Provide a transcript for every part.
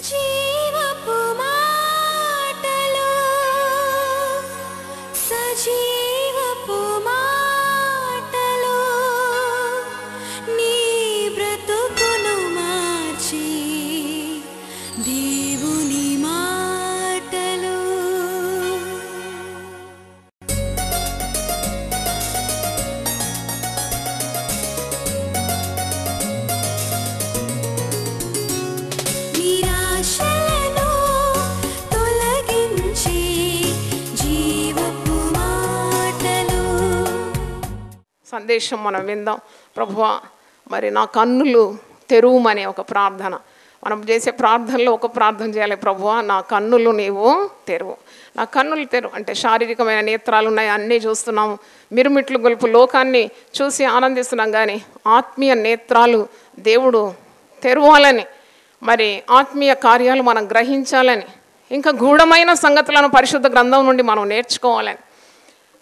జీవపు మాటలు సజీవపు మాటలు నీ బ్రతుకును మార్చి దేవుని మాటలు. నిరాశలను తొలగించి జీవపు మాటలు. సందేశం మనం విందాం. ప్రభువా, మరి నా కన్నులు తెరువుమనే ఒక ప్రార్థన. మనం చేసే ప్రార్థనలో ఒక ప్రార్థన చేయాలి. ప్రభువా, నా కన్నులు నీవు తెరువు. నా కన్నులు తెరువు అంటే శారీరకమైన నేత్రాలు ఉన్నాయి, అన్నీ చూస్తున్నాము, మిరుమిట్లు గొలుపు లోకాన్ని చూసి ఆనందిస్తున్నాం. కానీ ఆత్మీయ నేత్రాలు దేవుడు తెరవాలని, మరి ఆత్మీయ కార్యాలు మనం గ్రహించాలని, ఇంకా గూఢమైన సంగతులను పరిశుద్ధ గ్రంథం నుండి మనం నేర్చుకోవాలని,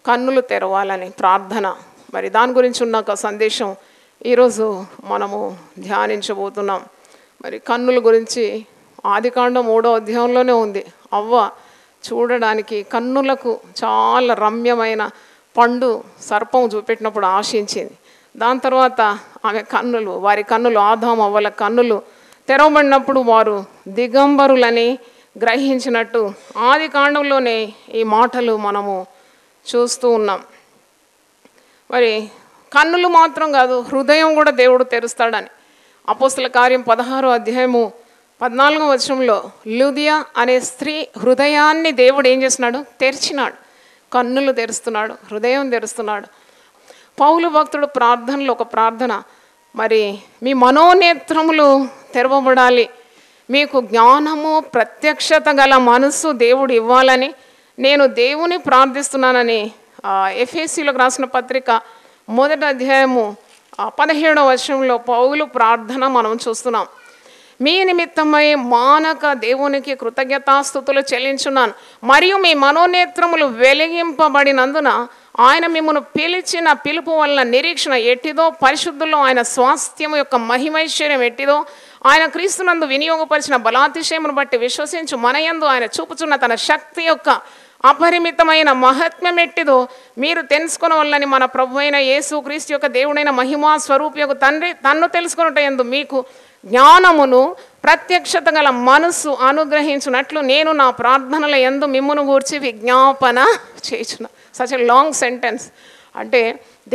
కన్నులు తెరవాలని ప్రార్థన. మరి దాని గురించి ఉన్న ఒక సందేశం ఈరోజు మనము ధ్యానించబోతున్నాం. మరి కన్నుల గురించి ఆదికాండం 3వ అధ్యాయంలోనే ఉంది. అవ్వ చూడడానికి కన్నులకు చాలా రమ్యమైన పండు సర్పం చూపెట్టినప్పుడు ఆశించింది. దాని తర్వాత ఆమె కన్నులు, వారి కన్నులు, ఆదాము అవ్వల కన్నులు తెరవబడినప్పుడు వారు దిగంబరులని గ్రహించినట్టు ఆదికాండంలోనే ఈ మాటలు మనము చూస్తూ ఉన్నాం. మరి కన్నులు మాత్రం కాదు, హృదయం కూడా దేవుడు తెరుస్తాడని అపోస్తల కార్యం 16వ అధ్యాయము 14వ వచనంలో లూదియా అనే స్త్రీ హృదయాన్ని దేవుడు ఏం చేస్తున్నాడు? తెరిచినాడు. కన్నులు తెరుస్తున్నాడు, హృదయం తెరుస్తున్నాడు. పౌలు భక్తుడు ప్రార్థనలో ఒక ప్రార్థన, మరి మీ మనోనేత్రములు తెరవబడాలి, మీకు జ్ఞానము ప్రత్యక్షత గల మనస్సు దేవుడు ఇవ్వాలని నేను దేవుని ప్రార్థిస్తున్నానని ఎఫెసీయులకు రాసిన పత్రిక 1వ అధ్యాయము 17వ వచనంలో పౌలు ప్రార్థన మనం చూస్తున్నాం. మీ నిమిత్తమై మానక దేవునికి కృతజ్ఞతాస్తుతులు చెల్లించున్నాను, మరియు మీ మనోనేత్రములు వెలిగింపబడినందున ఆయన మిమ్మల్ని పిలిచిన పిలుపు వలన నిరీక్షణ ఎట్టిదో, పరిశుద్ధుల్లో ఆయన స్వాస్థ్యము యొక్క మహిమైశ్వర్యం ఎట్టిదో, ఆయన క్రీస్తునందు వినియోగపరిచిన బలాతిశయమును బట్టి విశ్వసించు మనయందు ఆయన చూపుచున్న తన శక్తి యొక్క అపరిమితమైన మహాత్మ్యం ఎట్టిదో మీరు తెలుసుకున్న వల్లని మన ప్రభు అయిన యేసు క్రీస్తు యొక్క దేవుడైన మహిమా స్వరూపి యొక్క తండ్రి తన్ను తెలుసుకున్నట్టు యందు మీకు జ్ఞానమును ప్రత్యక్షత గల మనస్సు అనుగ్రహించినట్లు నేను నా ప్రార్థనల యందు మిమ్మును గూర్చి విజ్ఞాపన చేయుచున్నా. Such a long sentence. అంటే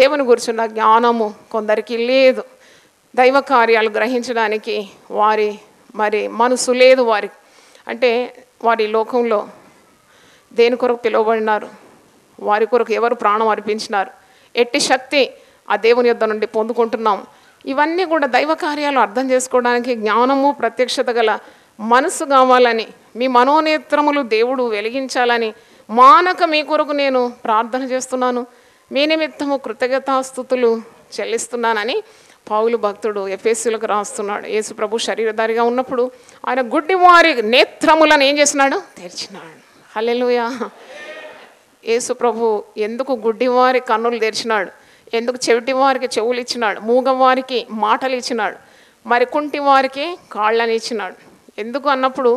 దేవుని గురించిన జ్ఞానము కొందరికి లేదు, దైవ కార్యాలు గ్రహించడానికి మరి మనసు లేదు వారికి. అంటే వారి లోకంలో దేని కొరకు పిలువబడినారు, వారి కొరకు ఎవరు ప్రాణం అర్పించినారు, ఎట్టి శక్తి ఆ దేవుని యొద్ద నుండి పొందుకుంటున్నాం, ఇవన్నీ కూడా దైవ కార్యాలు అర్థం చేసుకోవడానికి జ్ఞానము ప్రత్యక్షత గల మనసు కావాలని, మీ మనోనేత్రములు దేవుడు వెలిగించాలని మానక మీ కొరకు నేను ప్రార్థన చేస్తున్నాను, మీ నిమిత్తము కృతజ్ఞతాస్తుతులు చెల్లిస్తున్నానని పౌలు భక్తుడు ఎఫెసీయులకు రాస్తున్నాడు. యేసు ప్రభు శరీరధారిగా ఉన్నప్పుడు ఆయన గుడ్డివారి నేత్రములను ఏం చేసినాడు? తెరిచినాడు. హల్లెలూయా. యేసు ప్రభు ఎందుకు గుడ్డివారి కన్నులు తెరిచినాడు? ఎందుకు చెవిటి వారికి చెవులు ఇచ్చినాడు? మూగవారికి మాటలు ఇచ్చినాడు, మరి కుంటి వారికి కాళ్ళని ఇచ్చినాడు? ఎందుకు అన్నప్పుడు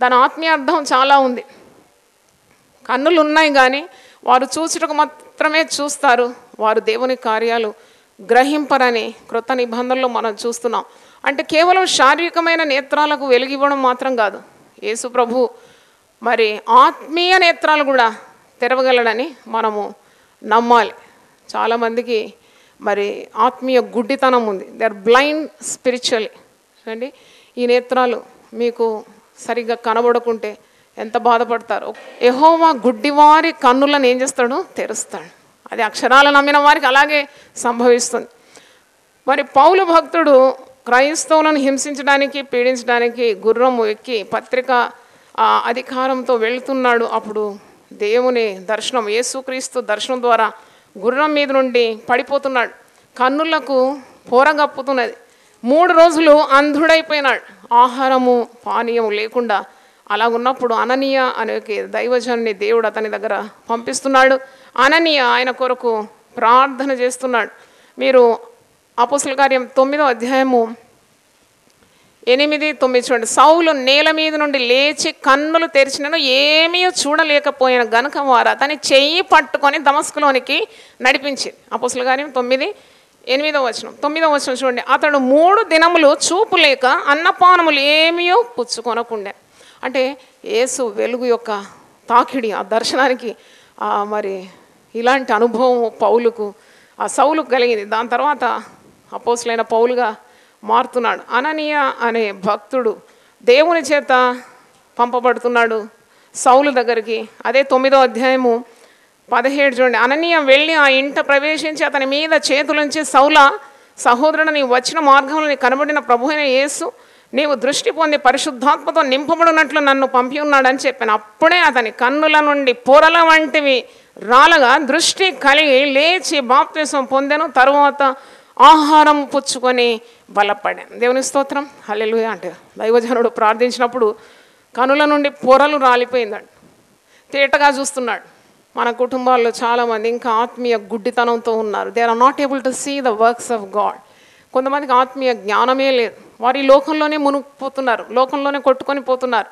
దాని ఆత్మీయ అర్థం చాలా ఉంది. కన్నులు ఉన్నాయి కానీ వారు చూచుటకు మాత్రమే చూస్తారు, వారు దేవుని కార్యాలు గ్రహింపరని క్రొత్త నిబంధనలో మనం చూస్తున్నాం. అంటే కేవలం శారీరకమైన నేత్రాలకు వెలుగివ్వడం మాత్రం కాదు, యేసు ప్రభు మరి ఆత్మీయ నేత్రాలు కూడా తెరవగలడని మనము నమ్మాలి. చాలామందికి మరి ఆత్మీయ గుడ్డితనం ఉంది, దే ఆర్ బ్లైండ్ స్పిరిచువల్లీ. అండి, ఈ నేత్రాలు మీకు సరిగ్గా కనబడకుంటే ఎంత బాధపడతారు. యెహోవా గుడ్డివారి కన్నులను ఏం చేస్తాడు? తెరుస్తాడు. అది అక్షరాలు నమ్మిన వారికి అలాగే సంభవిస్తుంది. మరి పౌలు భక్తుడు క్రైస్తవులను హింసించడానికి, పీడించడానికి గుర్రము ఎక్కి పత్రిక అధికారంతో వెళుతున్నాడు. అప్పుడు దేవుని దర్శనం, యేసుక్రీస్తు దర్శనం ద్వారా గుర్రం మీద నుండి పడిపోతున్నాడు, కన్నులకు పోరగప్పుతున్నది. 3 రోజులు అంధుడైపోయినాడు, ఆహారము పానీయము లేకుండా. అలాగున్నప్పుడు అననీయ అనే దైవజనుని దేవుడు అతని దగ్గర పంపిస్తున్నాడు. అననీయ ఆయన కొరకు ప్రార్థన చేస్తున్నాడు. మీరు అపోస్తల కార్యం 9వ అధ్యాయము 8, 9 చూడండి. సౌలు నేల మీద నుండి లేచి కన్నులు తెరిచినను ఏమీ చూడలేకపోయిన గనుక వారు అతని చెయ్యి పట్టుకొని దమస్కులోనికి నడిపించింది. అపోస్తలుల కార్యం 9, 8వ వచనం. 9వ వచనం చూడండి. అతడు 3 దినములు చూపు లేక అన్నపానములు ఏమీ పుచ్చుకొనకుండే. అంటే యేసు వెలుగు యొక్క తాకిడి, ఆ దర్శనానికి మరి ఇలాంటి అనుభవం పౌలుకు, ఆ సౌలుకు కలిగింది. దాని తర్వాత అపోస్తలుడైన పౌలుగా మారుతున్నాడు. అననీయ అనే భక్తుడు దేవుని చేత పంపబడుతున్నాడు సౌలు దగ్గరికి. అదే 9వ అధ్యాయము 17 చూడండి. అననీయ వెళ్ళి ఆ ఇంట ప్రవేశించి అతని మీద చేతులుంచి, సౌల సహోదరుడు, నీవు వచ్చిన మార్గంలో నీకు కనబడిన ప్రభు అయిన యేసు నీవు దృష్టి పొంది పరిశుద్ధాత్మతో నింపబడినట్లు నన్ను పంపి ఉన్నాడని చెప్పాను. అప్పుడే అతని కన్నుల నుండి పొరల వంటివి రాలగా దృష్టి కలిగి లేచి బాప్తిసం పొందెను. తరువాత ఆహారం పుచ్చుకొని బలపడాను. దేవుని స్తోత్రం, హల్లెలూయా. అంటే దైవజనుడు ప్రార్థించినప్పుడు కనుల నుండి పొరలు రాలిపోయిందండి. తేటగా చూస్తున్నాడు. మన కుటుంబాల్లో చాలామంది ఇంకా ఆత్మీయ గుడ్డితనంతో ఉన్నారు. They are not able to see the works of God. కొంతమందికి ఆత్మీయ జ్ఞానమే లేదు. వారు ఈ లోకంలోనే మునిగిపోతున్నారు, లోకంలోనే కొట్టుకొని పోతున్నారు.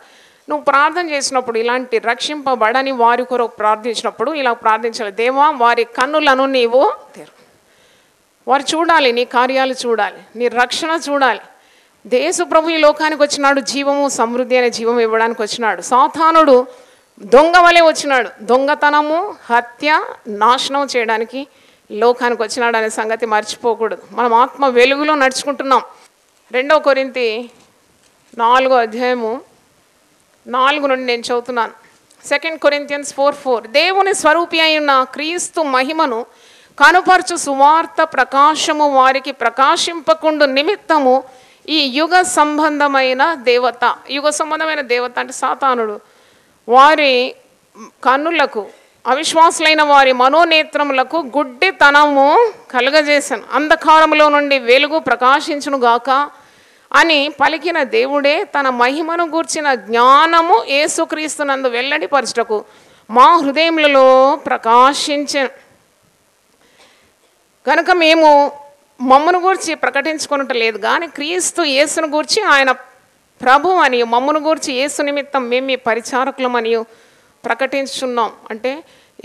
నువ్వు ప్రార్థన చేసినప్పుడు, ఇలాంటి రక్షింపబడని వారి కొరకు ప్రార్థించినప్పుడు ఇలా ప్రార్థించాలి. దేవా, వారి కన్నులను నీవు తెరు. వారు చూడాలి, నీ కార్యాలు చూడాలి, నీ రక్షణ చూడాలి. యేసు ప్రభు ఈ లోకానికి వచ్చినాడు, జీవము సమృద్ధి అనే జీవం ఇవ్వడానికి వచ్చినాడు. సాతానుడు దొంగ వలె వచ్చినాడు. దొంగతనము, హత్య, నాశనం చేయడానికి లోకానికి వచ్చినాడు అనే సంగతి మర్చిపోకూడదు. మనం ఆత్మ వెలుగులో నడుచుకుంటున్నాం. 2 కొరింథీ 4వ అధ్యాయము 4 నుండి నేను చదువుతున్నాను. 2 Corinthians 4:4 దేవుని స్వరూపి అయిన క్రీస్తు మహిమను కనుపరచు సువార్త ప్రకాశము వారికి ప్రకాశింపకుండు నిమిత్తము ఈ యుగ సంబంధమైన దేవత. యుగ సంబంధమైన దేవత అంటే సాతానుడు వారి కన్నులకు, అవిశ్వాసులైన వారి మనోనేత్రములకు గుడ్డితనము కలుగజేశాను. అంధకారములో నుండి వెలుగు ప్రకాశించునుగాక అని పలికిన దేవుడే తన మహిమను గూర్చిన జ్ఞానము యేసుక్రీస్తునందు వెల్లడిపరచుటకు మా హృదయములలో ప్రకాశించెను. కనుక మేము మమ్మను గూర్చి ప్రకటించుకొనుట లేదు కానీ క్రీస్తు యేసును గూర్చి ఆయన ప్రభు అని, మమ్మను గూర్చి యేసు నిమిత్తం మేము మీ పరిచారకులమని ప్రకటించున్నాం. అంటే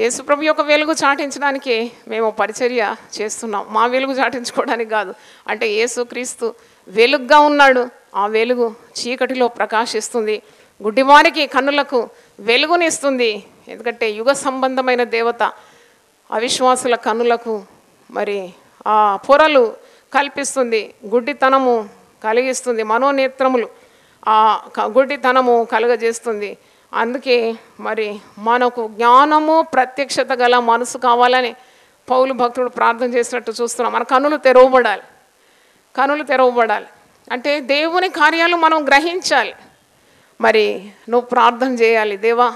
యేసు ప్రభు యొక్క వెలుగు చాటించడానికి మేము పరిచర్య చేస్తున్నాం, మా వెలుగు చాటించుకోవడానికి కాదు. అంటే యేసు క్రీస్తు వెలుగుగా ఉన్నాడు, ఆ వెలుగు చీకటిలో ప్రకాశిస్తుంది, గుడ్డివారికి కన్నులకు వెలుగునిస్తుంది. ఎందుకంటే యుగ సంబంధమైన దేవత అవిశ్వాసుల కన్నులకు మరి ఆ పొరలు కల్పిస్తుంది, గుడ్డితనము కలిగిస్తుంది, మనోనేత్రములు ఆ గుడ్డితనము కలుగజేస్తుంది. అందుకే మరి మనకు జ్ఞానము, ప్రత్యక్షత గల మనసు కావాలని పౌలు భక్తుడు ప్రార్థన చేసినట్టు చూస్తున్నాం. మన కన్నులు తెరవబడాలి, కన్నులు తెరవబడాలి. అంటే దేవుని కార్యాలు మనం గ్రహించాలి. మరి నువ్వు ప్రార్థన చేయాలి, దేవా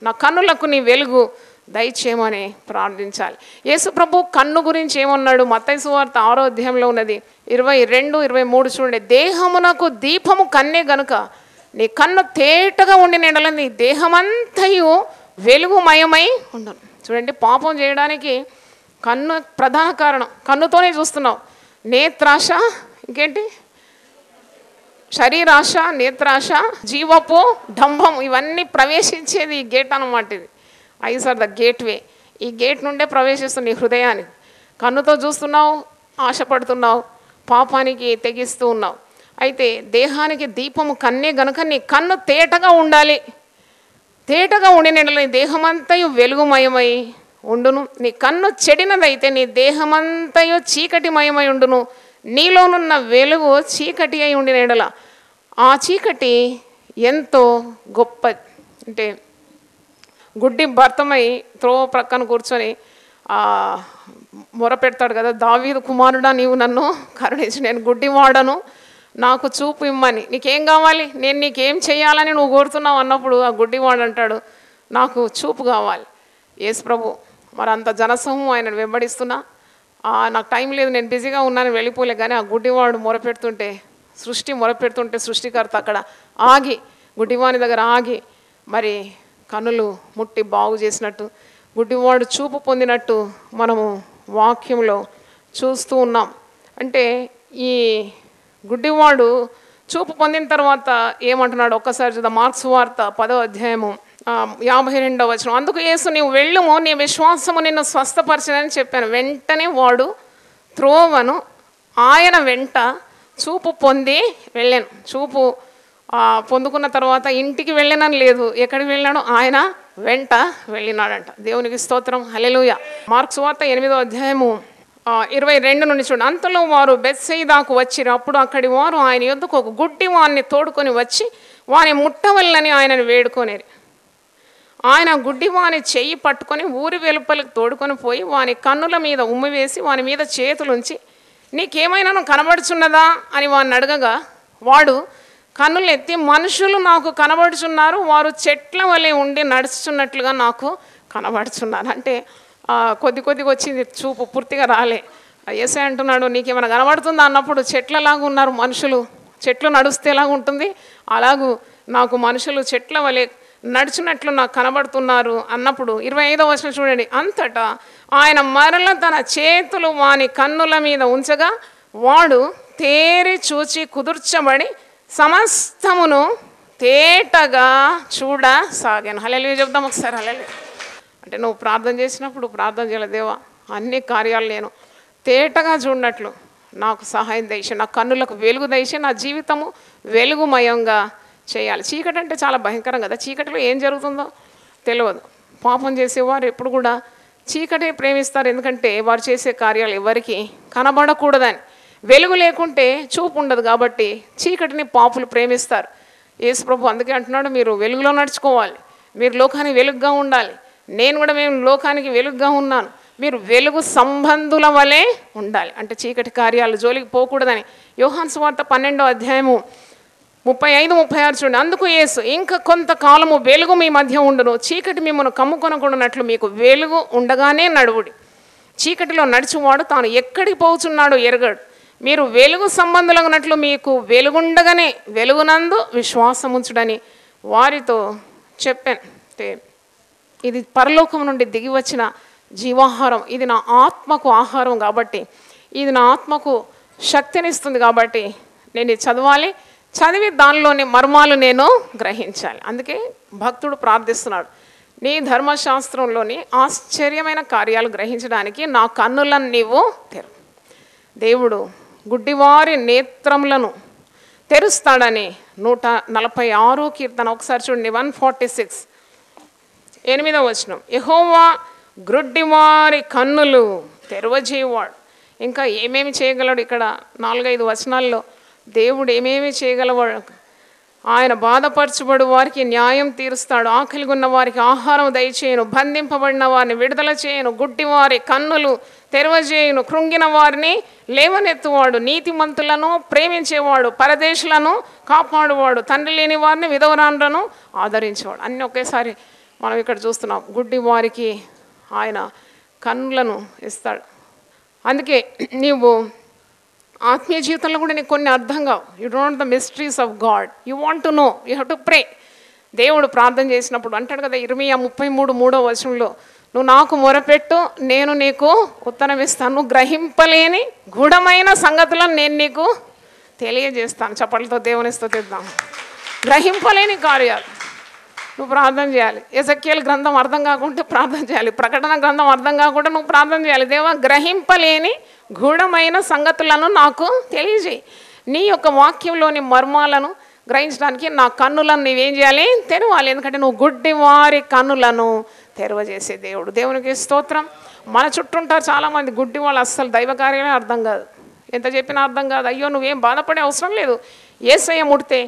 నా కన్నులకు నీ వెలుగు దయచేయమని ప్రార్థించాలి. యేసు ప్రభు కన్ను గురించి ఏమన్నాడు? మత్తయి సువార్త 6వ అధ్యాయంలో ఉన్నది 22, 23 చూడండి. దేహమునకు దీపము కన్నే గనుక నీ కన్ను తేటగా ఉండి నెడల నీ దేహమంతయు వెలుగుమయమై ఉండను. చూడండి, పాపం చేయడానికి కన్ను ప్రధాన కారణం. కన్నుతోనే చూస్తున్నావు. నేత్రాశ, ఇంకేంటి, శరీరాశ, నేత్రాశ, జీవపు డంభం, ఇవన్నీ ప్రవేశించేది ఈ గేట్ అన్నమాట. ఇది ఐస్ ఆర్ ద గేట్ వే. ఈ గేట్ నుండే ప్రవేశిస్తుంది నీ హృదయానికి. కన్నుతో చూస్తున్నావు, ఆశపడుతున్నావు, పాపానికి తెగిస్తూ ఉన్నావు. అయితే దేహానికి దీపము కన్నే గనుక నీ కన్ను తేటగా ఉండాలి. తేటగా ఉండిన నీ దేహమంతయు వెలుగుమయమై ఉండును. నీ కన్ను చెడినదైతే నీ దేహమంతయు చీకటిమయమై ఉండును. నీలోనున్న వెలుగు చీకటి అయి ఉండిన ఎడల ఆ చీకటి ఎంతో గొప్పది. అంటే గుడ్డి భర్తమై త్రోవ ప్రక్కన కూర్చొని మొరపెడతాడు కదా, దావీదు కుమారుడా నీవు నన్ను కరుణించు, నేను గుడ్డివాడను, నాకు చూపు ఇమ్మని. నీకేం కావాలి, నేను నీకేం చేయాలని నువ్వు కోరుతున్నావు అన్నప్పుడు ఆ గుడ్డివాడు అంటాడు నాకు చూపు కావాలి. యేసు ప్రభు మరి అంత జనసమూహం ఆయన వెంబడిస్తున్నా, నాకు టైం లేదు, నేను బిజీగా ఉన్నాను, వెళ్ళిపోలే. కానీ ఆ గుడ్డివాడు మొరపెడుతుంటే, సృష్టి మొరపెడుతుంటే సృష్టికర్త అక్కడ ఆగి, గుడ్డివాని దగ్గర ఆగి మరి కన్నులు ముట్టి బాగు చేసినట్టు, గుడ్డివాడు చూపు పొందినట్టు మనము వాక్యంలో చూస్తూ ఉన్నాం. అంటే ఈ గుడ్డివాడు చూపు పొందిన తర్వాత ఏమంటున్నాడు ఒక్కసారి చూద్దాం. మార్క్స్ వార్త 10వ అధ్యాయము 52వ వచనం. అందుకు యేసు, నీవు వెళ్ళుము, నీ విశ్వాసము నిన్ను స్వస్థపరచనని చెప్పాను. వెంటనే వాడు త్రోవను ఆయన వెంట చూపు పొంది వెళ్ళాను. చూపు పొందుకున్న తర్వాత ఇంటికి వెళ్ళినని లేదు, ఎక్కడికి వెళ్ళాడు? ఆయన వెంట వెళ్ళినాడంట. దేవునికి స్తోత్రం, హల్లెలూయా. మార్క్స్ వార్త 8వ అధ్యాయము 22 నుండి చూడండి. అంతలో వారు బెత్సయిదాకు వచ్చిరు. అప్పుడు అక్కడి వారు ఆయన యొద్దకు ఒక గుడ్డి వాడిని తోడుకొని వచ్చి వాని ముట్టవల్లని ఆయనను వేడుకొనేరు. ఆయన గుడ్డివాని చెయ్యి పట్టుకొని ఊరి వెలుపలికి తోడుకొని పోయి వాని కన్నుల మీద ఉమ్మి వేసి వాని మీద చేతులుంచి, నీకేమైనా కనబడుచున్నదా అని వాడిని అడగగా వాడు కన్నులు ఎత్తి, మనుషులు నాకు కనబడుచున్నారు, వారు చెట్ల వలె ఉండి నడుచున్నట్లుగా నాకు కనబడుచున్నారు. అంటే కొద్దిగా వచ్చింది, చూపు పూర్తిగా రాలే. యేసయ్య అంటున్నాడు, నీకేమైనా కనబడుతుందా అన్నప్పుడు చెట్లలాగా ఉన్నారు మనుషులు, చెట్లు నడుస్తే ఎలాగ ఉంటుంది అలాగూ నాకు మనుషులు చెట్ల వలె నడుచున్నట్లు నాకు కనబడుతున్నారు అన్నప్పుడు 25వ వచనం చూడండి. అంతటా ఆయన మరల తన చేతులు వాని కన్నుల మీద ఉంచగా వాడు తేరి చూచి కుదుర్చబడి సమస్తమును తేటగా చూడసాగాను. హల్లెలూయా చెప్దాం ఒకసారి. హల్లెలూయా. అంటే నువ్వు ప్రార్థన చేసినప్పుడు ప్రార్థన చేయాలి, దేవా అన్ని కార్యాలు నేను తేటగా చూడనట్లు నాకు సహాయం దయచేయి, నా కన్నులకు వెలుగు దయచేయి, నా జీవితము వెలుగుమయంగా చేయాలి. చీకటి అంటే చాలా భయంకరం కదా. చీకటిలో ఏం జరుగుతుందో తెలియదు. పాపం చేసేవారు ఎప్పుడు కూడా చీకటి ప్రేమిస్తారు, ఎందుకంటే వారు చేసే కార్యాలు ఎవరికి కనబడకూడదని. వెలుగు లేకుంటే చూపు ఉండదు కాబట్టి చీకటిని పాపులు ప్రేమిస్తారు. యేసు ప్రభు అందుకే అంటున్నాడు, మీరు వెలుగులో నడుచుకోవాలి, మీరు లోకానికి వెలుగుగా ఉండాలి, నేను కూడా మేము లోకానికి వెలుగుగా ఉన్నాను, మీరు వెలుగు సంబంధుల వలె ఉండాలి. అంటే చీకటి కార్యాలు జోలికి పోకూడదని. యోహాను సువార్త 12వ అధ్యాయము 35-36 చూడండి. అందుకు యేసు, ఇంకా కొంతకాలము వెలుగు మీ మధ్య ఉండును, చీకటి మిమ్మల్ని కమ్ముకొనకుండానట్లు మీకు వెలుగు ఉండగానే నడువుడి. చీకటిలో నడిచివాడు తాను ఎక్కడికి పోచున్నాడో ఎరగడు. మీరు వెలుగు సంబంధులగునట్లు మీకు వెలుగుండగానే వెలుగునందు విశ్వాసం ఉంచుడని వారితో చెప్పాను. ఇది పరలోకం నుండి దిగి వచ్చిన జీవాహారం, ఇది నా ఆత్మకు ఆహారం కాబట్టి, ఇది నా ఆత్మకు శక్తినిస్తుంది కాబట్టి నేను ఇది చదవాలి, చదివి దానిలోని మర్మాలు నేను గ్రహించాలి. అందుకే భక్తుడు ప్రార్థిస్తున్నాడు, నీ ధర్మశాస్త్రంలోని ఆశ్చర్యమైన కార్యాలు గ్రహించడానికి నా కన్నులను నీవు తెరు. దేవుడు గుడ్డివారి నేత్రములను తెరుస్తాడని 146 కీర్తన ఒకసారి చూడండి. 146 8వ వచనం. యెహోవా గుడ్డివారి కన్నులు తెరవజేయవాడు. ఇంకా ఏమేమి చేయగలడు? ఇక్కడ 4-5 వచనాల్లో దేవుడు ఏమేమి చేయగలవాడు? ఆయన బాధపరచబడు వారికి న్యాయం తీరుస్తాడు, ఆకలిగొన్న వారికి ఆహారం దయచేయను, బంధింపబడిన వారిని విడుదల చేయను, గుడ్డివారి కన్నులు తెరవజేయును, కృంగిన వారిని లేవనెత్తువాడు, నీతిమంతులను ప్రేమించేవాడు, పరదేశులను కాపాడువాడు, తండ్రి లేని వారిని విధవరాండ్రను ఆదరించేవాడు. అన్నీ ఒకేసారి మనం ఇక్కడ చూస్తున్నాం. గుడ్డి వారికి ఆయన కన్నులను ఇస్తాడు. అందుకే నీవు ఆత్మీయ జీవితంలో కూడా నీకు కొన్ని అర్థం కావు. You don't the mysteries of God, you want to know, you have to pray. దేవుడు ప్రార్థన చేసినప్పుడు అంటాడు కదా, ఇర్మియా 33వ వచనంలో, నువ్వు నాకు మొరపెట్టు, నేను నీకు ఉత్తరం ఇస్తాను, గ్రహింపలేని గూఢమైన సంగతులను నేను నీకు తెలియజేస్తాను. చప్పట్లతో దేవుని స్తుతిద్దాం. గ్రహింపలేని కార్యాలు నువ్వు ప్రార్థన చేయాలి. ఎజెకియల్ గ్రంథం అర్థం కాకుంటే ప్రార్థన చేయాలి, ప్రకటన గ్రంథం అర్థం కాకుండా నువ్వు ప్రార్థన చేయాలి. దేవా, గ్రహింపలేని గూఢమైన సంగతులను నాకు తెలియజేయి. నీ యొక్క వాక్యంలోని మర్మాలను గ్రహించడానికి నా కన్నులను నీవేం చేయాలి? తెరవాలి. ఎందుకంటే నువ్వు గుడ్డి వారి కన్నులను తెరవజేసే దేవుడు. దేవునికి స్తోత్రం. మన చుట్టూ ఉంటారు చాలామంది గుడ్డి వాళ్ళు, అస్సలు దైవ కార్యాలే అర్థం కాదు, ఎంత చెప్పినా అర్థం కాదు. అయ్యో నువ్వేం బాధపడే అవసరం లేదు, యేసయ్య ముడితే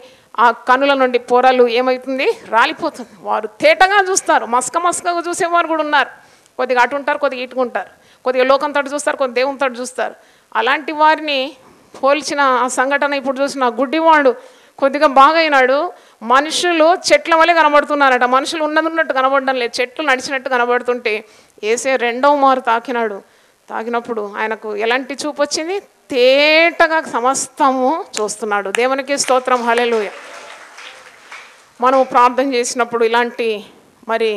ఆ కన్నుల నుండి పొరలు ఏమవుతుంది? రాలిపోతుంది. వారు తేటగా చూస్తారు, మస్కగా చూసేవారు కూడా ఉన్నారు. కొద్దిగా అటు ఉంటారు, కొద్దిగా ఇటుకుంటారు, కొద్దిగా లోకంతో చూస్తారు, కొద్దిగా దేవునితో చూస్తారు. అలాంటి వారిని పోల్చిన ఆ సంఘటన ఇప్పుడు చూసిన గుడ్డివాడు కొద్దిగా బాగా అయినాడు. మనుషులు చెట్ల వల్లే కనబడుతున్నారట, మనుషులు ఉన్నట్టు కనబడడం లేదు, చెట్లు నడిచినట్టు కనబడుతుంటే యేసే 2వ మారు తాకినాడు. తాకినప్పుడు ఆయనకు ఎలాంటి చూపు వచ్చింది? తేటగా సమస్తము చూస్తున్నాడు. దేవునికి స్తోత్రం, హల్లెలూయా. మనము ప్రార్థన చేసినప్పుడు ఇలాంటి మరి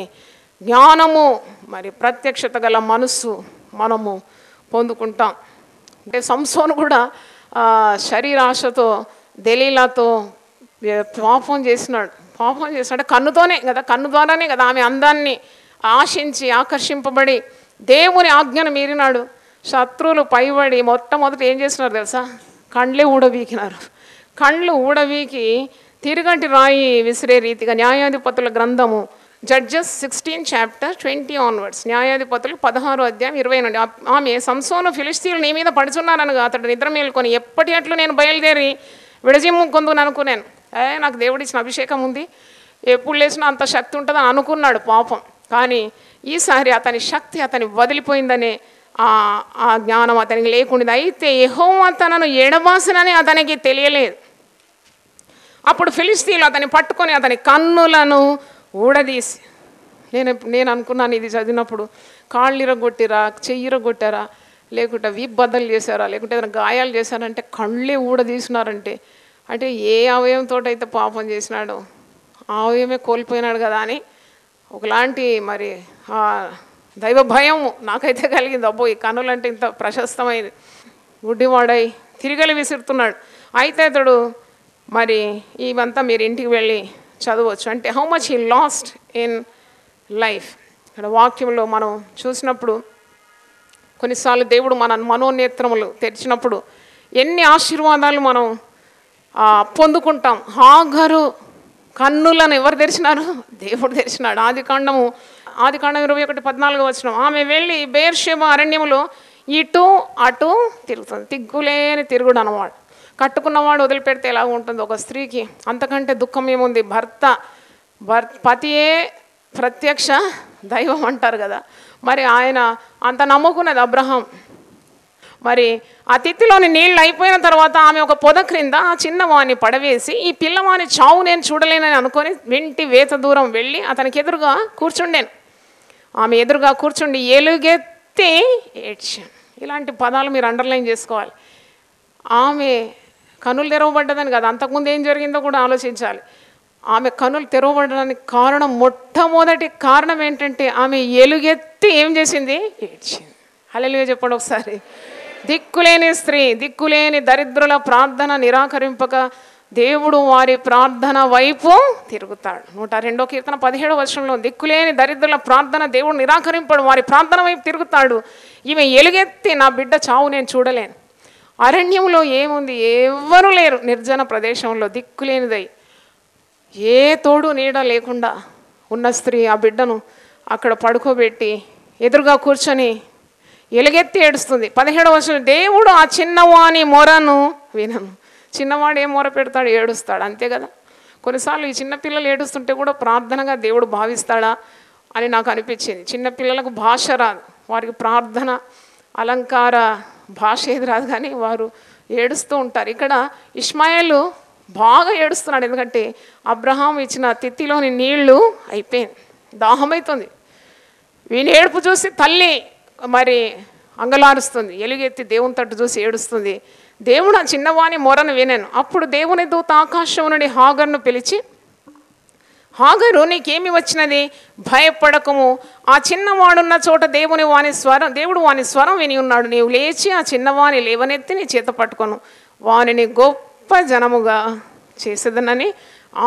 జ్ఞానము, మరి ప్రత్యక్షత గల మనస్సు మనము పొందుకుంటాం. అంటే సంసోను కూడా శరీరాశతో దెలీలాతో పాపం చేసినాడు కన్నుతోనే కదా, కన్ను ద్వారానే కదా ఆమె అందాన్ని ఆశించి ఆకర్షింపబడి దేవుని ఆజ్ఞను మీరినాడు. శత్రువులు పైబడి మొట్టమొదటి ఏం చేస్తున్నారు తెలుసా? కండ్లే ఊడబీకినారు. కండ్లు ఊడబీకి తిరుగంటి రాయి విసిరే రీతిగా న్యాయాధిపతుల గ్రంథము జడ్జెస్ 16 చాప్టర్ 20 ఆన్వర్డ్స్, న్యాయాధిపతులు 16 అధ్యాయం 20 నుండి. ఆమె సంసోను ఫిలిష్తీయులు నీ మీద పడుచున్నారనగా అతడు నిద్ర మేలుకొని ఎప్పటి అట్లు నేను బయలుదేరి విడజిమ్ము కొందును అనుకున్నాను. నాకు దేవుడిచ్చిన అభిషేకం ఉంది, ఎప్పుడు లేచినా అంత శక్తి ఉంటుందని అనుకున్నాడు పాపం. కానీ ఈసారి అతని శక్తి అతని వదిలిపోయిందనే ఆ జ్ఞానం అతనికి లేకుండా. అయితే యెహోవా తనను ఎడబాసినని అతనికి తెలియలేదు. అప్పుడు ఫిలిష్తీయులు అతన్ని పట్టుకొని అతని కన్నులను ఊడదీసి, నేను అనుకున్నాను ఇది చదివినప్పుడు, కాళ్ళు ఇరగొట్టిరా, చెయ్యి ఇరగొట్టారా, లేకుంటే వీపు బద్దలు చేశారా, లేకుంటే ఏదైనా గాయాలు చేశారంటే కళ్ళే ఊడదీసినారంటే అంటే ఏ అవయవంతో అయితే పాపం చేసినాడో ఆ అవయవమే కోల్పోయినాడు కదా అని ఒకలాంటి మరి దైవ భయం నాకైతే కలిగింది. అబ్బో ఈ కన్నులంటే ఇంత ప్రశస్తమైంది. గుడ్డివాడై తిరిగలి విసురుతున్నాడు. అయితే అతడు మరి ఇవంతా మీరు ఇంటికి వెళ్ళి చదవచ్చు. అంటే how much he lost in life. ఇక్కడ వాక్యంలో మనం చూసినప్పుడు కొన్నిసార్లు దేవుడు మన మనోనేత్రములు తెరిచినప్పుడు ఎన్ని ఆశీర్వాదాలు మనం పొందుకుంటాం. హాగరు కన్నులను ఎవరు తెరిచినారు? దేవుడు తెరిచినాడు. ఆదికాండం 21:14 వచనం, ఆమె వెళ్ళి బెయేర్షెబా అరణ్యములో ఇటు అటు తిరుగుతుంది. తిగ్గులేని తిరుగుడు అన్నమాట. కట్టుకున్నవాడు వదిలిపెడితే ఎలా ఉంటుంది ఒక స్త్రీకి? అంతకంటే దుఃఖం ఏముంది? పతియే ప్రత్యక్ష దైవం అంటారు కదా. మరి ఆయన అంత నమ్ముకున్నది అబ్రహాం. మరి ఆ తిత్తిలోని నీళ్ళు అయిపోయిన తర్వాత ఆమె ఒక పొద క్రింద ఆ చిన్నవాణ్ణి పడవేసి ఈ పిల్లవాని చావు నేను చూడలేనని అనుకొని వెంటి వేత దూరం వెళ్ళి అతనికి ఎదురుగా కూర్చుండాను. ఆమె ఎదురుగా కూర్చుండి ఎలుగెత్తి ఏడ్చాను. ఇలాంటి పదాలు మీరు అండర్లైన్ చేసుకోవాలి. ఆమె కనులు తెరవబడ్డదని కదా, అంతకుముందు ఏం జరిగిందో కూడా ఆలోచించాలి. ఆమె కనులు తెరవబడడానికి కారణం, మొట్టమొదటి కారణం ఏంటంటే ఆమె ఎలుగెత్తి ఏం చేసింది? ఏడ్చింది. హల్లెలూయా చెప్పండి ఒకసారి. దిక్కులేని స్త్రీ, దిక్కులేని దరిద్రుల ప్రార్థన నిరాకరింపక దేవుడు వారి ప్రార్థన వైపు తిరుగుతాడు. 102వ కీర్తన 17వ వచనంలో దిక్కులేని దరిద్రుల ప్రార్థన దేవుడు నిరాకరింపడు, వారి ప్రార్థన వైపు తిరుగుతాడు. ఈమె ఎలుగెత్తి నా బిడ్డ చావు నేను చూడలేను. అరణ్యంలో ఏముంది? ఎవ్వరూ లేరు. నిర్జన ప్రదేశంలో దిక్కులేనిదై ఏ తోడు నీడ లేకుండా ఉన్న స్త్రీ ఆ బిడ్డను అక్కడ పడుకోబెట్టి ఎదురుగా కూర్చొని ఎలుగెత్తి ఏడుస్తుంది. 17వ వచనం, దేవుడు ఆ చిన్నవాని మొరను వినను. చిన్నవాడు ఏం మొర పెడతాడు? ఏడుస్తాడు, అంతే కదా. కొన్నిసార్లు ఈ చిన్నపిల్లలు ఏడుస్తుంటే కూడా ప్రార్థనగా దేవుడు భావిస్తాడా అని నాకు అనిపించింది. చిన్నపిల్లలకు భాష రాదు, వారికి ప్రార్థన అలంకార భాష ఏది రాదు, కానీ వారు ఏడుస్తూ ఉంటారు. ఇక్కడ ఇష్మాయేలు బాగా ఏడుస్తున్నాడు, ఎందుకంటే అబ్రహాం ఇచ్చిన తిత్తిలోని నీళ్లు అయిపోయింది, దాహమవుతుంది. వీని ఏడుపు చూసి తల్లి మరి అంగలారుస్తుంది, ఎలుగెత్తి దేవుని తట్టు చూసి ఏడుస్తుంది. దేవుడు ఆ చిన్నవాని మొరను వినాను. అప్పుడు దేవుని దూత ఆకాశం నుండి హాగరును పిలిచి, హాగరు నీకేమి వచ్చినది? భయపడకము, ఆ చిన్నవాడున్న చోట దేవుడు వాని స్వరం విని ఉన్నాడు. నీవు లేచి ఆ చిన్నవాని లేవనెత్తి నీ చేత పట్టుకొను, వానిని గొప్ప జనముగా చేసేదనని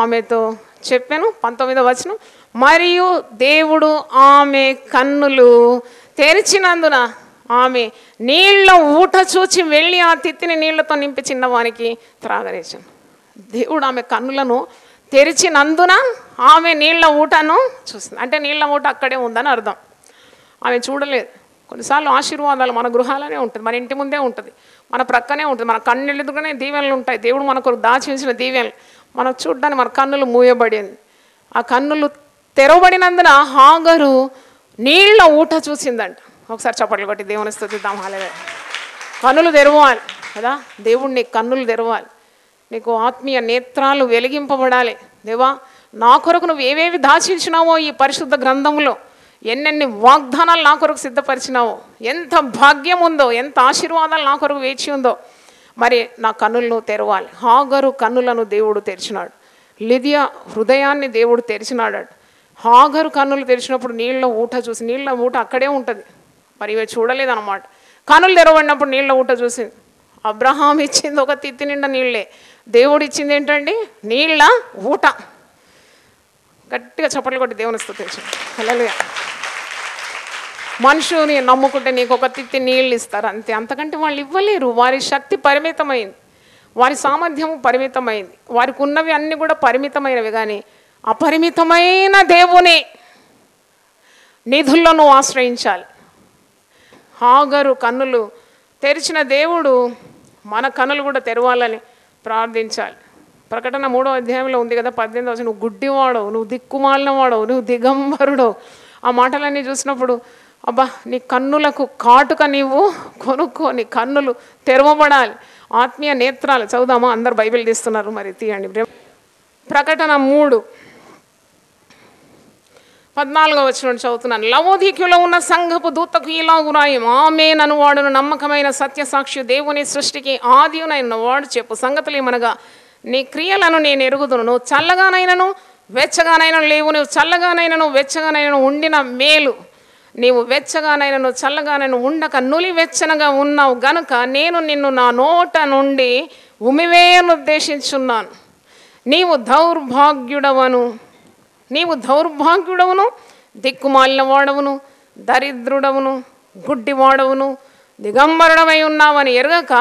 ఆమెతో చెప్పాను. 19వ వచనం, మరియు దేవుడు ఆమె కన్నులు తెరిచినందున ఆమె నీళ్ల ఊట చూచి వెళ్ళి ఆ తిత్తిని నీళ్లతో నింపి చిన్నవానికి త్రాగనిచ్చాను. దేవుడు ఆమె కన్నులను తెరిచినందున ఆమె నీళ్ల ఊటను చూస్తుంది. అంటే నీళ్ల ఊట అక్కడే ఉందని అర్థం. ఆమె చూడలేదు. కొన్నిసార్లు ఆశీర్వాదాలు మన గృహాలనే ఉంటుంది, మన ఇంటి ముందే ఉంటుంది, మన ప్రక్కనే ఉంటుంది, మన కన్నెళ్ళుగానే దీవెనలు ఉంటాయి. దేవుడు మనకు దాచి ఉంచిన దీవెనలు మనకు చూడడానికి మన కన్నులు మూయబడింది. ఆ కన్నులు తెరవబడినందున హాగరు నీళ్ల ఊట చూసిందంట. ఒకసారి చప్పట్లు కొట్టి దేవుని స్తుతిద్దాం. హల్లెలూయా. కన్నులు తెరవాలి కదా, దేవుడిని కన్నులు తెరవాలి. నీకు ఆత్మీయ నేత్రాలు వెలిగింపబడాలి. దేవా, నా కొరకు నువ్వు ఏవేవి దాచించినావో ఈ పరిశుద్ధ గ్రంథంలో, ఎన్నెన్ని వాగ్దానాలు నా కొరకు సిద్ధపరిచినావో, ఎంత భాగ్యం ఉందో, ఎంత ఆశీర్వాదాలు నా కొరకు వేచి ఉందో, మరి నా కన్నులను తెరవాలి. హాగరు కన్నులను దేవుడు తెరిచినాడు. లిదియా హృదయాన్ని దేవుడు తెరిచినాడు. హాగరు కన్నులు తెరిచినప్పుడు నీళ్ళ ఊట చూసి, నీళ్ళ ఊట అక్కడే ఉంటుంది, మరి ఇవి చూడలేదన్నమాట. కన్నులు తెరవబడినప్పుడు నీళ్ళ ఊట చూసింది. అబ్రహాం ఇచ్చింది ఒక తిత్తి నిండా నీళ్ళే, దేవుడు ఇచ్చింది ఏంటండి? నీళ్ళ ఊట. గట్టిగా చప్పట్లు కొట్టి దేవుని స్తుతించండి. హల్లెలూయా. మనుషుని నమ్ముకుంటే నీకు ఒక తిత్తి నీళ్ళు ఇస్తారు అంతే, అంతకంటే వాళ్ళు ఇవ్వలేరు. వారి శక్తి పరిమితమైంది, వారి సామర్థ్యము పరిమితమైంది, వారికి ఉన్నవి అన్నీ కూడా పరిమితమైనవి. కానీ అపరిమితమైన దేవుని నిధుల్లో నువ్వు ఆశ్రయించాలి. హాగరు కన్నులు తెరిచిన దేవుడు మన కన్నులు కూడా తెరవాలని ప్రార్థించాలి. ప్రకటన 3వ అధ్యాయంలో ఉంది కదా, 18వ, నువ్వు గుడ్డివాడవు, నువ్వు దిక్కుమాలిన వాడవు, నువ్వు దిగంబరుడవు. ఆ మాటలన్నీ చూసినప్పుడు అబ్బా, నీ కన్నులకు కాటుక నీవు కొనుక్కో, నీ కన్నులు తెరవబడాలి. ఆత్మీయ నేత్రాలు చదువుదామా? అందరు బైబిల్ తీస్తున్నారు, మరి తీయండి. ప్రకటన 3:14 చదువుతున్నాను. లవోదికీయులో ఉన్న సంఘపు దూతకు ఇలాగు రాయము, ఆమేన్ అను వాడును నమ్మకమైన సత్యసాక్షి, దేవుని సృష్టికి ఆదియునైన వాడు చెప్పు సంగతులు ఏమనగా, నీ క్రియలను నేను ఎరుగుదును. నువ్వు చల్లగానైనను వెచ్చగానైనను లేవు. నువ్వు చల్లగానైనను వెచ్చగానైనను ఉండిన మేలు. నీవు వెచ్చగానైనను చల్లగానైనా ఉండక నులి వెచ్చనగా ఉన్నావు గనుక నేను నిన్ను నా నోట నుండి ఉమివేయనుద్దేశించున్నాను. నీవు దౌర్భాగ్యుడవును, దిక్కుమాలిన వాడవును, దరిద్రుడవును, గుడ్డివాడవును, దిగంబరుడమై ఉన్నావని ఎరగక,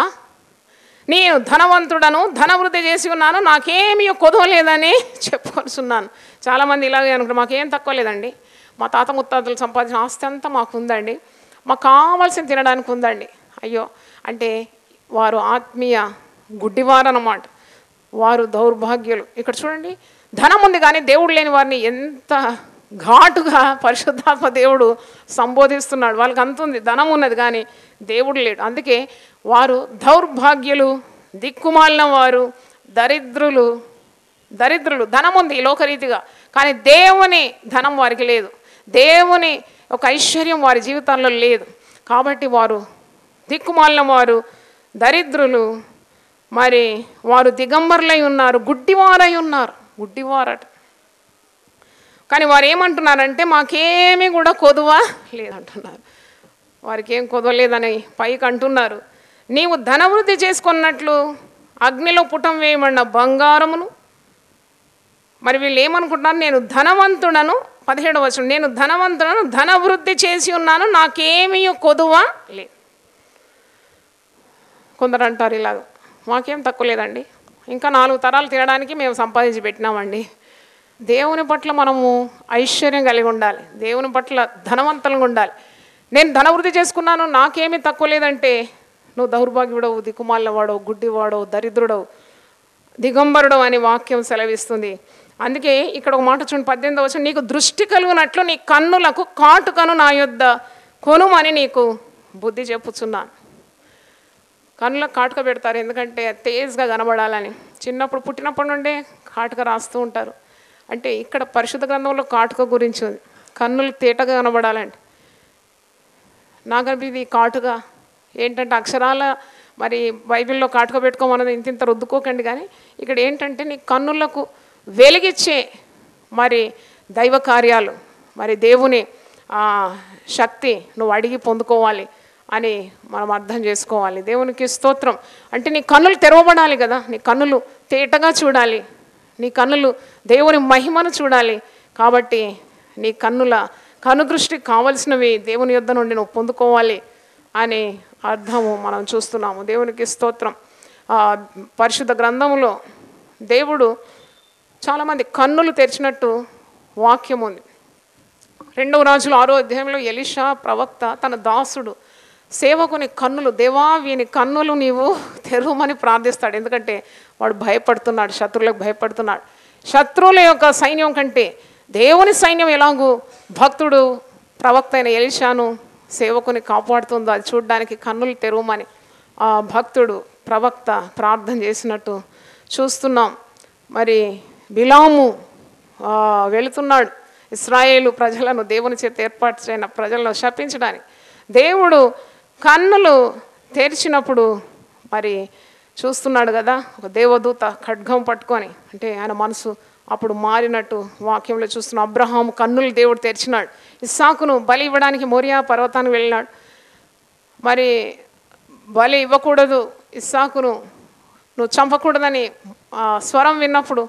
నేను ధనవంతుడను, ధనవృద్ధి చేసి ఉన్నాను, నాకేమీ కొదవలేదని చెప్పుకొనిస్తున్నాను. చాలామంది ఇలాగే అనుకుంటారు, మాకేం తక్కువ లేదండి, మా తాత ముత్తాతలు సంపాదించిన ఆస్తి అంతా మాకు ఉందండి, మాకు కావాల్సిన తినడానికి ఉందండి. అయ్యో, అంటే వారు ఆత్మీయ గుడ్డివారు అన్నమాట, వారు దౌర్భాగ్యులు. ఇక్కడ చూడండి, ధనం ఉంది కానీ దేవుడు లేని వారిని ఎంత ఘాటుగా పరిశుద్ధాత్మ దేవుడు సంబోధిస్తున్నాడు. వాళ్ళకి అంత ఉంది, ధనం ఉన్నది కానీ దేవుడు లేడు. అందుకే వారు దౌర్భాగ్యులు, దిక్కుమాలిన వారు, దరిద్రులు. ధనం ఉంది లోకరీతిగా, కానీ దేవుని ధనం వారికి లేదు, దేవుని ఒక ఐశ్వర్యం వారి జీవితాల్లో లేదు. కాబట్టి వారు దిక్కుమాలిన వారు, దరిద్రులు, మరి వారు దిగంబరులై ఉన్నారు, గుడ్డివారై ఉన్నారు. గుడ్డివారట. కానీ వారు ఏమంటున్నారంటే మాకేమీ కూడా కొదువ లేదంటున్నారు. వారికి ఏం కొదవలేదని పైకి అంటున్నారు. నీవు ధనవృద్ధి చేసుకున్నట్లు అగ్నిలో పుటం వేయమన్న బంగారమును. మరి వీళ్ళు ఏమనుకుంటున్నారు? నేను ధనవంతుడను, 17వ, నేను ధనవంతుడను, ధనవృద్ధి చేసి ఉన్నాను, నాకేమీ కొదువ లేదు. కొందరు అంటారు ఇలాగ, మాకేం తక్కువ లేదండి, ఇంకా 4 తరాలు తినడానికి మేము సంపాదించి పెట్టినామండి. దేవుని పట్ల మనము ఐశ్వర్యం కలిగి ఉండాలి, దేవుని పట్ల ధనవంతులుగా ఉండాలి. నేను ధనవృద్ధి చేసుకున్నాను, నాకేమీ తక్కువ లేదంటే నువ్వు దౌర్భాగ్యుడవు, దిక్కుమాలినవాడవు, గుడ్డివాడవు, దరిద్రుడవు, దిగంబరుడవు అని వాక్యం సెలవిస్తుంది. అందుకే ఇక్కడ ఒక మాట చూడండి, 18వ, నీకు దృష్టి కలుగునట్లు నీ కన్నులకు కాటుకను నా యొద్ద కొనుమని నీకు బుద్ధి చెప్పుచున్నాను. కన్నులకు కాటుక పెడతారు, ఎందుకంటే తేజ్గా కనబడాలని. చిన్నప్పుడు పుట్టినప్పటి నుండే కాటుక రాస్తూ ఉంటారు. అంటే ఇక్కడ పరిశుద్ధ గ్రంథంలో కాటుక గురించి ఉంది, కన్నులు తేటగా కనబడాలండి. నాకు అనిపించింది ఈ కాటుక ఏంటంటే, అక్షరాల మరి బైబిల్లో కాటుక పెట్టుకోమన్నది ఇంత రుద్దుకోకండి, కానీ ఇక్కడ ఏంటంటే నీ కన్నులకు వెలిగిచ్చే మరి దైవ కార్యాలు, మరి దేవుని శక్తి నువ్వు అడిగి పొందుకోవాలి అని మనం అర్థం చేసుకోవాలి. దేవునికి స్తోత్రం. అంటే నీ కన్నులు తెరవబడాలి కదా, నీ కన్నులు తేటగా చూడాలి, నీ కన్నులు దేవుని మహిమను చూడాలి. కాబట్టి నీ కన్ను దృష్టికి కావలసినవి దేవుని యొద్ద నుండి నువ్వు పొందుకోవాలి అని అర్థము మనం చూస్తున్నాము. దేవునికి స్తోత్రం. పరిశుద్ధ గ్రంథంలో దేవుడు చాలామంది కన్నులు తెరిచినట్టు వాక్యం ఉంది. 2వ రాజుల 6వ అధ్యాయంలో ఎలీషా ప్రవక్త తన దాసుడు సేవకుని కన్నులు, దేవా వీని కన్నులు నీవు తెరవమని ప్రార్థిస్తాడు. ఎందుకంటే వాడు భయపడుతున్నాడు, శత్రువులకు భయపడుతున్నాడు. శత్రువుల యొక్క సైన్యం కంటే దేవుని సైన్యం ఎలాగూ భక్తుడు ప్రవక్త అయిన ఎలీషాను సేవకుని కాపాడుతుందో అది చూడడానికి కన్నులు తెరవమని ఆ భక్తుడు ప్రవక్త ప్రార్థన చేసినట్టు చూస్తున్నాం. మరి బిలాము వెళుతున్నాడు ఇశ్రాయేలు ప్రజలను, దేవుని చేత ఏర్పాటు చేయన ప్రజలను శపించడానికి. దేవుడు కన్నులు తెరిచినప్పుడు మరి చూస్తున్నాడు కదా, ఒక దేవదూత ఖడ్గం పట్టుకొని, అంటే ఆయన మనసు అప్పుడు మారినట్టు వాక్యంలో చూస్తున్నాం. అబ్రహాము కన్నులు దేవుడు తెరిచినాడు. ఇస్సాకును బలి ఇవ్వడానికి మోరియా పర్వతానికి వెళ్ళినాడు. మరి బలి ఇవ్వకూడదు ఇస్సాకును, నువ్వు చంపకూడదని స్వరం విన్నప్పుడు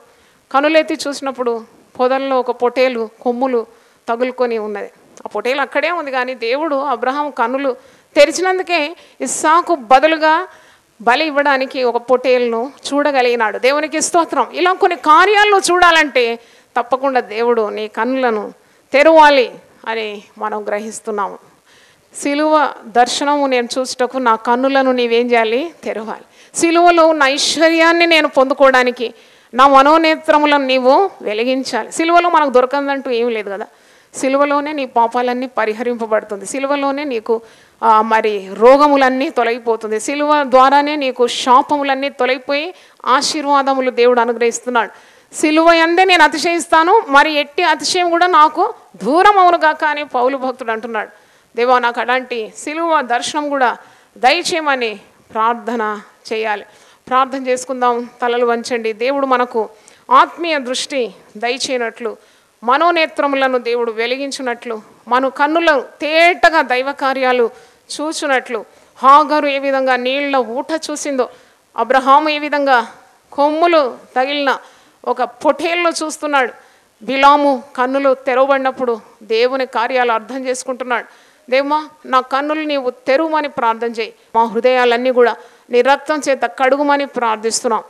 కనులెత్తి చూసినప్పుడు పొదల్లో ఒక పొటేలు కొమ్ములు తగులుకొని ఉన్నది. ఆ పొటేలు అక్కడే ఉంది, కానీ దేవుడు అబ్రహాం కన్నులు తెరిచినందుకే ఇస్సాకు బదులుగా బలి ఇవ్వడానికి ఒక పొటేలును చూడగలిగినాడు. దేవునికి స్తోత్రం. ఇలా కొన్ని కార్యాలను చూడాలంటే తప్పకుండా దేవుడు నీ కన్నులను తెరవాలి అని మనం గ్రహిస్తున్నాము. సిలువ దర్శనము నేను చూసేటకు నా కన్నులను నీవేం చేయాలి? తెరవాలి. సిలువలో ఉన్న ఐశ్వర్యాన్ని నేను పొందుకోవడానికి నా మనోనేత్రములను నీవు వెలిగించాలి. సిలువలో మనకు దొరకదంటూ ఏం లేదు కదా. సిలువలోనే నీ పాపాలన్నీ పరిహరింపబడుతుంది. సిలువలోనే నీకు మరి రోగములన్నీ తొలగిపోతుంది. సిలువ ద్వారానే నీకు శాపములన్నీ తొలగిపోయి ఆశీర్వాదములు దేవుడు అనుగ్రహిస్తున్నాడు. సిలువ యందే నేను అతిశయిస్తాను, మరి ఎట్టి అతిశయం కూడా నాకు దూరం అవునుగా కానీ పౌలు భక్తుడు అంటున్నాడు. దేవా, నాకు అలాంటి సిలువ దర్శనం కూడా దయచేయమని ప్రార్థన చేయాలి. ప్రార్థన చేసుకుందాం. తలలు వంచండి. దేవుడు మనకు ఆత్మీయ దృష్టి దయచేయనట్లు, మనోనేత్రములను దేవుడు వెలిగించినట్లు, మన కన్నులను తేటగా దైవ కార్యాలు చూచునట్లు, హాగరు ఏ విధంగా నీళ్ళ ఊట చూసిందో, అబ్రహాము ఏ విధంగా కొమ్ములు తగిలిన ఒక పొటేలను చూస్తున్నాడు. బిలాము కన్నులు తెరవబడినప్పుడు దేవుని కార్యాలు అర్థం చేసుకుంటున్నాడు. దేవా, నా కన్నులు నీవు తెరువమని ప్రార్థన చేయి. మా హృదయాలన్నీ కూడా నీ రక్తం చేత కడుగుమని ప్రార్థిస్తున్నాం.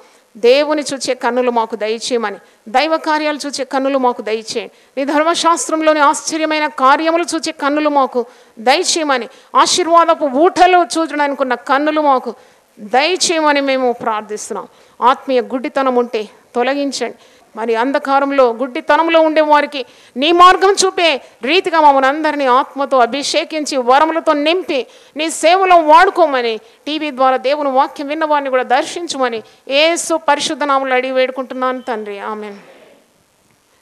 దేవుని చూచే కన్నులు మాకు దయచేయమని, దైవ కార్యాలు చూచే కన్నులు మాకు దయచేయండి. నీ ధర్మశాస్త్రంలోని ఆశ్చర్యమైన కార్యములు చూచే కన్నులు మాకు దయచేయమని, ఆశీర్వాదపు ఊటలు చూచడానికి ఉన్న కన్నులు మాకు దయచేయమని మేము ప్రార్థిస్తున్నాం. ఆత్మీయ గుడ్డితనం ఉంటే తొలగించండి. మరి అంధకారంలో గుడ్డితనంలో ఉండే వారికి నీ మార్గం చూపే రీతిగా మమ్మల్ని అందరినీ ఆత్మతో అభిషేకించి వరములతో నింపి నీ సేవలో వాడుకోమని, టీవీ ద్వారా దేవుని వాక్యం విన్న వారిని కూడా దర్శించమని యేసు పరిశుద్ధ నామములో అడిగి వేడుకుంటున్నాను తండ్రి. ఆమేన్.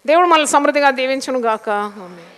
దేవుడు మనల్ని సమృద్ధిగా దీవించును గాక. ఆమేన్.